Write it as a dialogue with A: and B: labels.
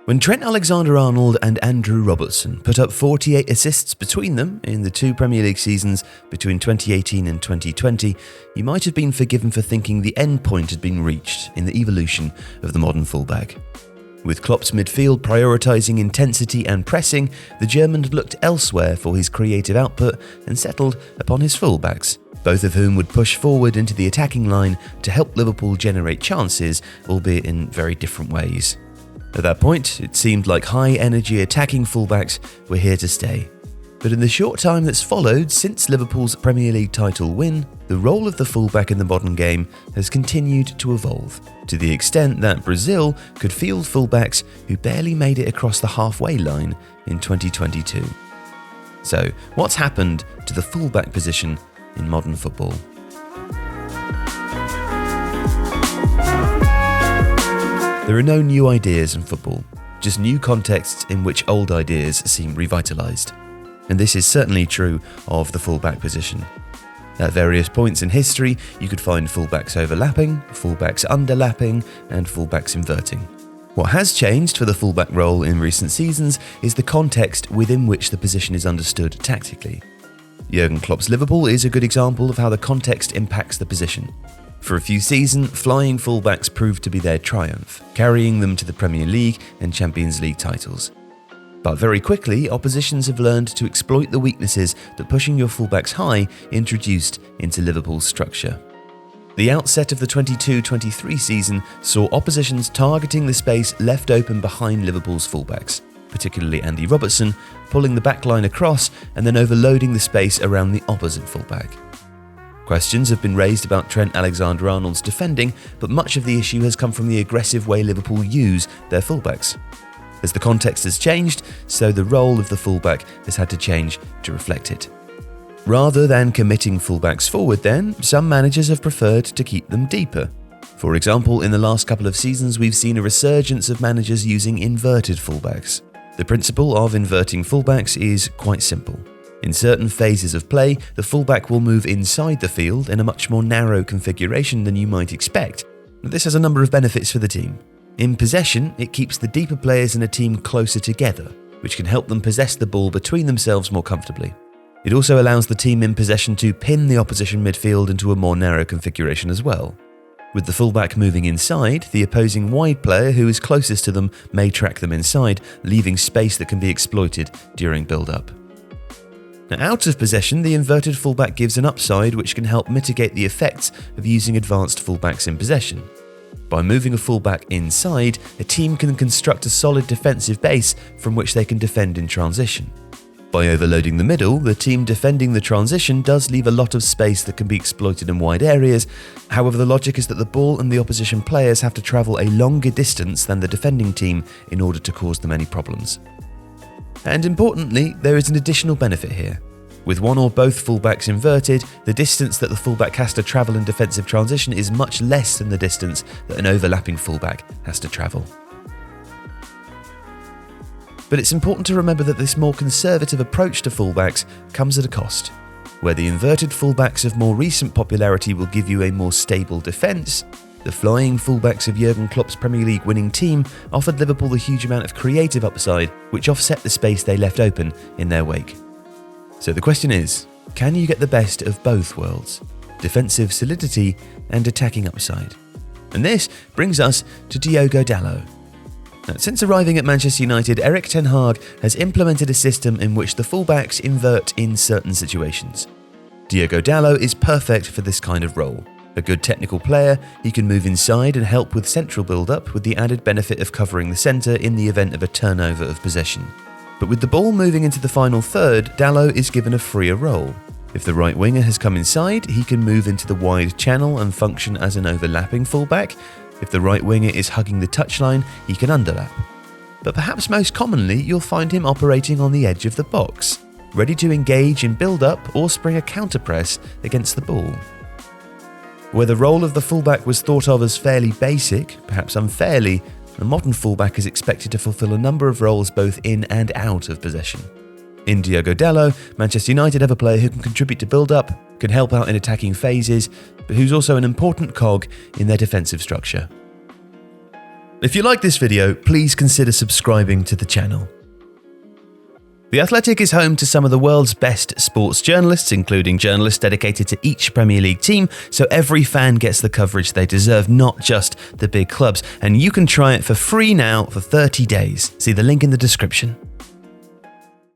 A: When Trent Alexander-Arnold and Andrew Robertson put up 48 assists between them in the two Premier League seasons between 2018 and 2020, you might have been forgiven for thinking the end point had been reached in the evolution of the modern fullback. With Klopp's midfield prioritising intensity and pressing, the German had looked elsewhere for his creative output and settled upon his fullbacks, both of whom would push forward into the attacking line to help Liverpool generate chances, albeit in very different ways. At that point, it seemed like high-energy attacking fullbacks were here to stay. But in the short time that's followed since Liverpool's Premier League title win, the role of the fullback in the modern game has continued to evolve, to the extent that Brazil could field fullbacks who barely made it across the halfway line in 2022. So, what's happened to the fullback position in modern football? There are no new ideas in football, just new contexts in which old ideas seem revitalised. And this is certainly true of the fullback position. At various points in history, you could find fullbacks overlapping, fullbacks underlapping, and fullbacks inverting. What has changed for the fullback role in recent seasons is the context within which the position is understood tactically. Jurgen Klopp's Liverpool is a good example of how the context impacts the position. For a few seasons, flying fullbacks proved to be their triumph, carrying them to the Premier League and Champions League titles. But very quickly, oppositions have learned to exploit the weaknesses that pushing your fullbacks high introduced into Liverpool's structure. The outset of the 22-23 season saw oppositions targeting the space left open behind Liverpool's fullbacks, particularly Andy Robertson, pulling the backline across and then overloading the space around the opposite fullback. Questions have been raised about Trent Alexander-Arnold's defending, but much of the issue has come from the aggressive way Liverpool use their fullbacks. As the context has changed, so the role of the fullback has had to change to reflect it. Rather than committing fullbacks forward then, some managers have preferred to keep them deeper. For example, in the last couple of seasons we've seen a resurgence of managers using inverted fullbacks. The principle of inverting fullbacks is quite simple. In certain phases of play, the fullback will move inside the field in a much more narrow configuration than you might expect. This has a number of benefits for the team. In possession, it keeps the deeper players in a team closer together, which can help them possess the ball between themselves more comfortably. It also allows the team in possession to pin the opposition midfield into a more narrow configuration as well. With the fullback moving inside, the opposing wide player who is closest to them may track them inside, leaving space that can be exploited during build-up. Now, out of possession, the inverted fullback gives an upside which can help mitigate the effects of using advanced fullbacks in possession. By moving a fullback inside, a team can construct a solid defensive base from which they can defend in transition. By overloading the middle, the team defending the transition does leave a lot of space that can be exploited in wide areas. However, the logic is that the ball and the opposition players have to travel a longer distance than the defending team in order to cause them any problems. And importantly, there is an additional benefit here. With one or both fullbacks inverted, the distance that the fullback has to travel in defensive transition is much less than the distance that an overlapping fullback has to travel. But it's important to remember that this more conservative approach to fullbacks comes at a cost. Where the inverted fullbacks of more recent popularity will give you a more stable defence, the flying fullbacks of Jurgen Klopp's Premier League winning team offered Liverpool a huge amount of creative upside, which offset the space they left open in their wake. So the question is, can you get the best of both worlds? Defensive solidity and attacking upside? And this brings us to Diogo Dalot. Now, since arriving at Manchester United, Erik ten Hag has implemented a system in which the fullbacks invert in certain situations. Diogo Dalot is perfect for this kind of role. A good technical player, he can move inside and help with central build-up with the added benefit of covering the centre in the event of a turnover of possession. But with the ball moving into the final third, Dalot is given a freer role. If the right winger has come inside, he can move into the wide channel and function as an overlapping fullback. If the right winger is hugging the touchline, he can underlap. But perhaps most commonly, you'll find him operating on the edge of the box, ready to engage in build-up or spring a counter-press against the ball. Where the role of the fullback was thought of as fairly basic, perhaps unfairly, the modern fullback is expected to fulfill a number of roles both in and out of possession. In Diogo Dalot, Manchester United have a player who can contribute to build-up, can help out in attacking phases, but who's also an important cog in their defensive structure. If you like this video, please consider subscribing to the channel. The Athletic is home to some of the world's best sports journalists, including journalists dedicated to each Premier League team, so every fan gets the coverage they deserve, not just the big clubs. And you can try it for free now for 30 days. See the link in the description.